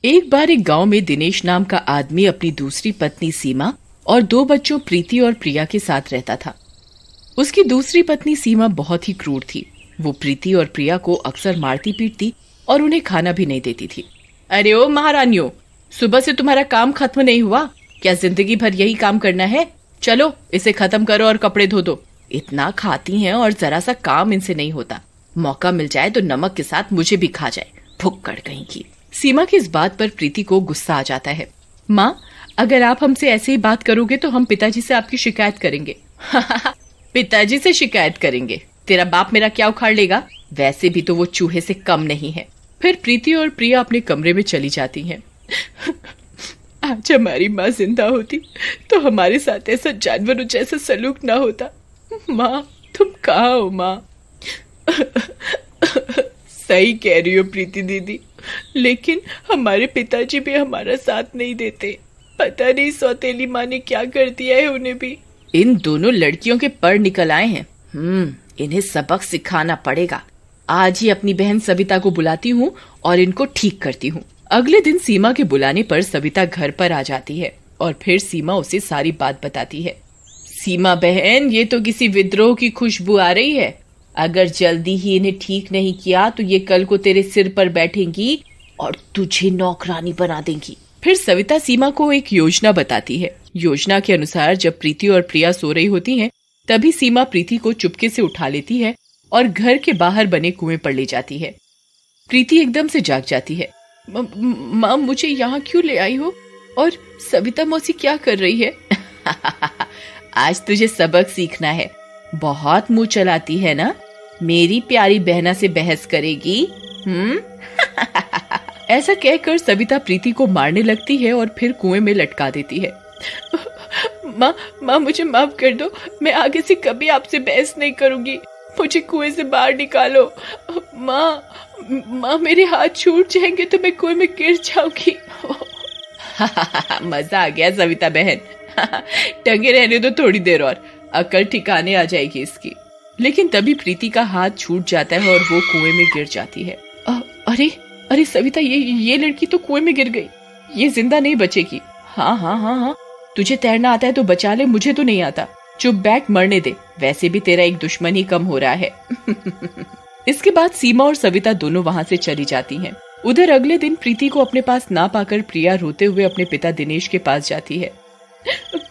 एक बार एक गांव में दिनेश नाम का आदमी अपनी दूसरी पत्नी सीमा और 2 बच्चों प्रीति और प्रिया के साथ रहता था। उसकी दूसरी पत्नी सीमा बहुत ही क्रूर थी। वो प्रीति और प्रिया को अक्सर मारती पीटती और उन्हें खाना भी नहीं देती थी। अरे ओ महारानियों, सुबह से तुम्हारा काम खत्म नहीं हुआ क्या? जिंदगी भर यही काम करना है? चलो इसे खत्म करो और कपड़े धो दो। इतना खाती हैं और जरा सा काम इनसे नहीं होता। मौका मिल जाए तो नमक के साथ मुझे भी खा जाए, भुक्कड़ कहीं की। सीमा की इस बात पर प्रीति को गुस्सा आ जाता है। माँ, अगर आप हमसे ऐसे ही बात करोगे तो हम पिताजी से आपकी शिकायत करेंगे। पिताजी से शिकायत करेंगे? तेरा बाप मेरा क्या उखाड़ लेगा? वैसे भी तो वो चूहे से कम नहीं है। फिर प्रीति और प्रिया अपने कमरे में चली जाती हैं। आज हमारी माँ जिंदा होती तो हमारे साथ ऐसा जानवरों जैसा सलूक ना होता। माँ, तुम कहाँ हो माँ? सही कह रही हो प्रीति दीदी, लेकिन हमारे पिताजी भी हमारा साथ नहीं देते। पता नहीं सौतेली माँ ने क्या कर दिया है उन्हें भी। इन दोनों लड़कियों के पर निकल आए हैं। इन्हें सबक सिखाना पड़ेगा। आज ही अपनी बहन सविता को बुलाती हूँ और इनको ठीक करती हूँ। अगले दिन सीमा के बुलाने पर सविता घर पर आ जाती है और फिर सीमा उसे सारी बात बताती है। सीमा बहन, ये तो किसी विद्रोह की खुशबू आ रही है। अगर जल्दी ही इन्हें ठीक नहीं किया तो ये कल को तेरे सिर पर बैठेंगी और तुझे नौकरानी बना देंगी। फिर सविता सीमा को एक योजना बताती है। योजना के अनुसार जब प्रीति और प्रिया सो रही होती हैं, तभी सीमा प्रीति को चुपके से उठा लेती है और घर के बाहर बने कुएं पर ले जाती है। प्रीति एकदम से जाग जाती है। माँ, मुझे यहाँ क्यों ले आई हो? और सविता मौसी क्या कर रही है? आज तुझे सबक सीखना है। बहुत मुंह चलाती है ना? मेरी प्यारी बहना से बहस करेगी? ऐसा कहकर सविता प्रीति को मारने लगती है और फिर कुएं में लटका देती है। माँ, मुझे माफ कर दो। मैं आगे से कभी आपसे बहस नहीं करूंगी। मुझे कुएं से बाहर निकालो। माँ, मेरे हाथ छूट जाएंगे तो मैं कुएं में गिर जाऊंगी। मजा आ गया सविता बहन। टंगे रहने दो थोड़ी देर और, अकल ठिकाने आ जाएगी इसकी। लेकिन तभी प्रीति का हाथ छूट जाता है और वो कुएं में गिर जाती है। अरे सविता, ये लड़की तो कुएं में गिर गई। ये जिंदा नहीं बचेगी। हाँ, तुझे तैरना आता है तो बचा ले, मुझे तो नहीं आता। चुप बैठ, मरने दे। वैसे भी तेरा एक दुश्मन ही कम हो रहा है। इसके बाद सीमा और सविता दोनों वहाँ से चली जाती हैं। उधर अगले दिन प्रीति को अपने पास ना पाकर प्रिया रोते हुए अपने पिता दिनेश के पास जाती है।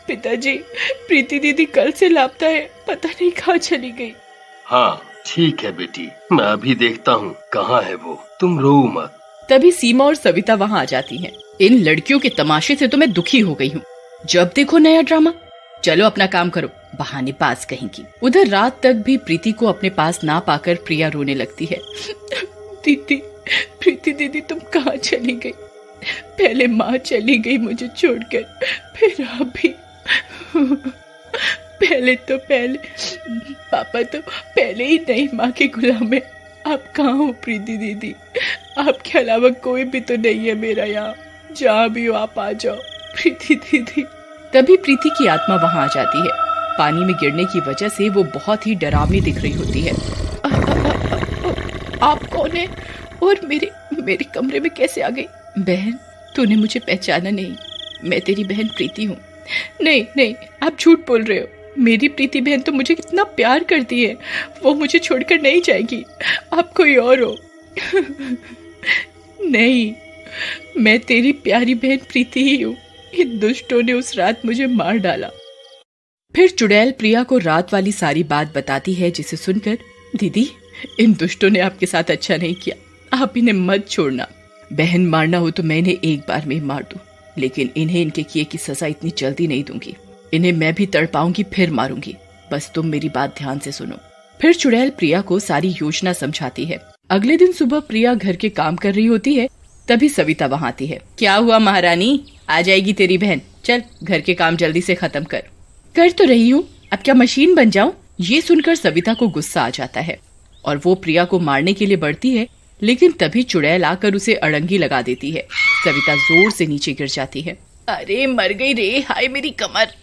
पिताजी, प्रीति दीदी कल से लापता है, पता नहीं कहाँ चली गई। हाँ ठीक है बेटी, मैं अभी देखता हूँ कहाँ है वो, तुम रो मत। तभी सीमा और सविता वहाँ आ जाती हैं। इन लड़कियों के तमाशे से तो मैं दुखी हो गई हूँ। जब देखो नया ड्रामा। चलो अपना काम करो, बहाने पास कहीं की। उधर रात तक भी प्रीति को अपने पास ना पाकर प्रिया रोने लगती है। दीदी, प्रीति दीदी तुम कहाँ चली गई? पहले माँ चली गई मुझे छोड़कर, फिर आप भी। पहले पापा तो पहले ही नहीं माँ के गुलाम है। आप कहाँ हो प्रीति दीदी? आपके अलावा कोई भी तो नहीं है मेरा यहाँ। जहाँ भी हो आप आ जाओ प्रीति दीदी। तभी प्रीति की आत्मा वहाँ आ जाती है। पानी में गिरने की वजह से वो बहुत ही डरावनी दिख रही होती है। आप कौन है और मेरे कमरे में कैसे आ गई? बहन, तूने मुझे पहचाना नहीं। मैं तेरी बहन प्रीति हूँ। नहीं, आप झूठ बोल रहे हो। मेरी प्रीति बहन तो मुझे कितना प्यार करती है, वो मुझे छोड़कर नहीं जाएगी। आप कोई और हो। नहीं, मैं तेरी प्यारी बहन प्रीति ही हूँ। इन दुष्टों ने उस रात मुझे मार डाला। फिर चुड़ैल प्रिया को रात वाली सारी बात बताती है, जिसे सुनकर, दीदी, इन दुष्टों ने आपके साथ अच्छा नहीं किया। आप इन्हें मत छोड़ना। बहन मारना हो तो मैं इन्हें एक बार में ही मार दूं, लेकिन इन्हें इनके किए की सजा इतनी जल्दी नहीं दूंगी। इन्हें मैं भी तड़पाऊंगी फिर मारूंगी। बस तुम मेरी बात ध्यान से सुनो। फिर चुड़ैल प्रिया को सारी योजना समझाती है। अगले दिन सुबह प्रिया घर के काम कर रही होती है, तभी सविता वहाँ आती है। क्या हुआ महारानी? आ जाएगी तेरी बहन। चल घर के काम जल्दी से खत्म कर तो रही हूँ, अब क्या मशीन बन जाऊं? ये सुनकर सविता को गुस्सा आ जाता है और वो प्रिया को मारने के लिए बढ़ती है, लेकिन तभी चुड़ैल आकर उसे अड़ंगी लगा देती है। सविता जोर से नीचे गिर जाती है। अरे मर गई रे, हाय मेरी कमर।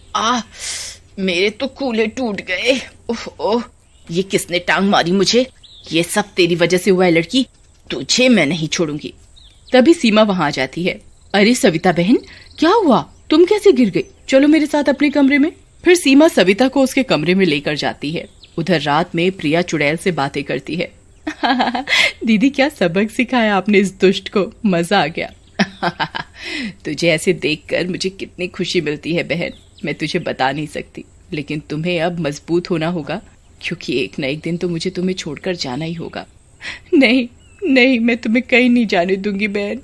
मेरे तो कूल्हे टूट गए। ओह, ये किसने टांग मारी मुझे? ये सब तेरी वजह से हुआ है लड़की, तुझे मैं नहीं छोड़ूंगी। तभी सीमा वहाँ आ जाती है। अरे सविता बहन, क्या हुआ? तुम कैसे गिर गई? चलो मेरे साथ अपने कमरे में। फिर सीमा सविता को उसके कमरे में लेकर जाती है। उधर रात में प्रिया चुड़ैल से बातें करती है। दीदी, क्या सबक सिखाया आपने इस दुष्ट को, मजा आ गया। तुझे ऐसे देखकर मुझे कितनी खुशी मिलती है बहन, मैं तुझे बता नहीं सकती। लेकिन तुम्हें अब मजबूत होना होगा, क्योंकि एक न एक दिन तो मुझे तुम्हें छोड़कर जाना ही होगा। नहीं नहीं, मैं तुम्हें कहीं नहीं जाने दूंगी बहन।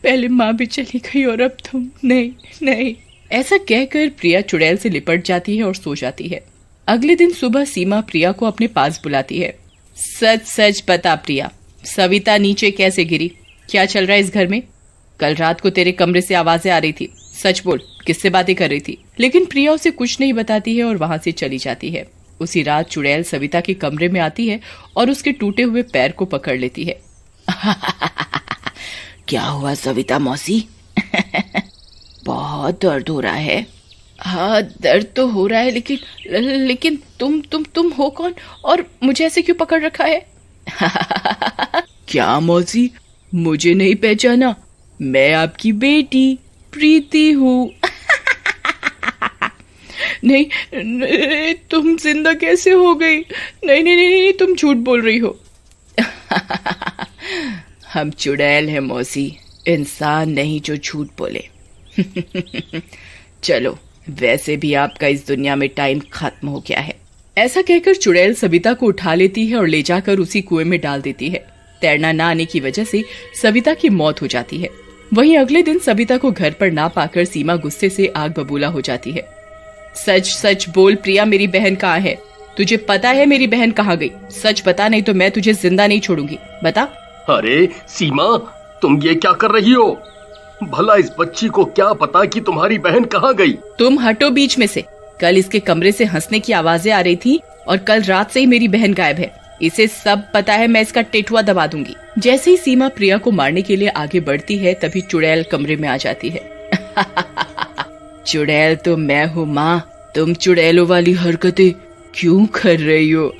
पहले माँ भी चली गई और अब तुम। नहीं नहीं। ऐसा कहकर प्रिया चुड़ैल से लिपट जाती है और सो जाती है। अगले दिन सुबह सीमा प्रिया को अपने पास बुलाती है। सच सच बता प्रिया, सविता नीचे कैसे गिरी? क्या चल रहा है इस घर में? कल रात को तेरे कमरे से आवाजें आ रही थी, सच बोल, किससे बातें कर रही थी? लेकिन प्रिया उसे कुछ नहीं बताती है और वहां से चली जाती है। उसी रात चुड़ैल सविता के कमरे में आती है और उसके टूटे हुए पैर को पकड़ लेती है। क्या हुआ सविता मौसी? बहुत दर्द हो रहा है। हाँ, दर्द तो हो रहा है, लेकिन तुम हो कौन और मुझे ऐसे क्यों पकड़ रखा है? क्या मौसी, मुझे नहीं पहचाना? मैं आपकी बेटी प्रीति हूँ। नहीं, तुम जिंदा कैसे हो गई? नहीं नहीं नहीं, नहीं तुम झूठ बोल रही हो। हम चुड़ैल हैं मौसी, इंसान नहीं जो झूठ बोले। चलो, वैसे भी आपका इस दुनिया में टाइम खत्म हो गया है। ऐसा कहकर चुड़ैल सविता को उठा लेती है और ले जाकर उसी कुएं में डाल देती है। तैरना ना आने की वजह से सविता की मौत हो जाती है। वहीं अगले दिन सविता को घर पर ना पाकर सीमा गुस्से से आग बबूला हो जाती है। सच सच बोल प्रिया, मेरी बहन कहाँ है? तुझे पता है मेरी बहन कहाँ गई? सच बता, नहीं तो मैं तुझे जिंदा नहीं छोड़ूंगी। बता। अरे सीमा, तुम ये क्या कर रही हो? भला इस बच्ची को क्या पता कि तुम्हारी बहन कहाँ गई? तुम हटो बीच में से। कल इसके कमरे से हंसने की आवाजें आ रही थी और कल रात से ही मेरी बहन गायब है। इसे सब पता है, मैं इसका टेटुआ दबा दूंगी। जैसे ही सीमा प्रिया को मारने के लिए आगे बढ़ती है, तभी चुड़ैल कमरे में आ जाती है। चुड़ैल तो मैं हूँ माँ, तुम चुड़ैलों वाली हरकतें क्यों कर रही हो?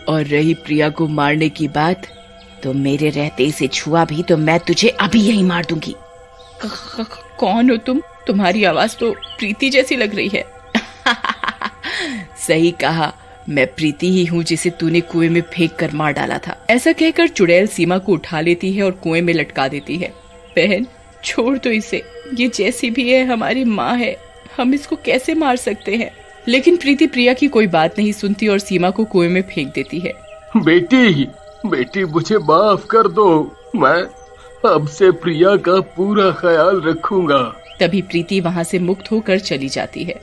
और रही प्रिया को मारने की बात, तो मेरे रहते इसे छुआ भी तो मैं तुझे अभी यही मार दूंगी। कौन हो तुम? तुम्हारी आवाज तो प्रीति जैसी लग रही है। सही कहा, मैं प्रीति ही हूँ जिसे तूने कुएं में फेंक कर मार डाला था। ऐसा कहकर चुड़ैल सीमा को उठा लेती है और कुएं में लटका देती है। बहन, छोड़ दो इसे, ये जैसी भी है हमारी माँ है, हम इसको कैसे मार सकते हैं? लेकिन प्रीति प्रिया की कोई बात नहीं सुनती और सीमा को कुएं में फेंक देती है। बेटी मुझे माफ कर दो, मैं अब से प्रिया का पूरा ख्याल रखूंगा। तभी प्रीति वहाँ से मुक्त होकर चली जाती है।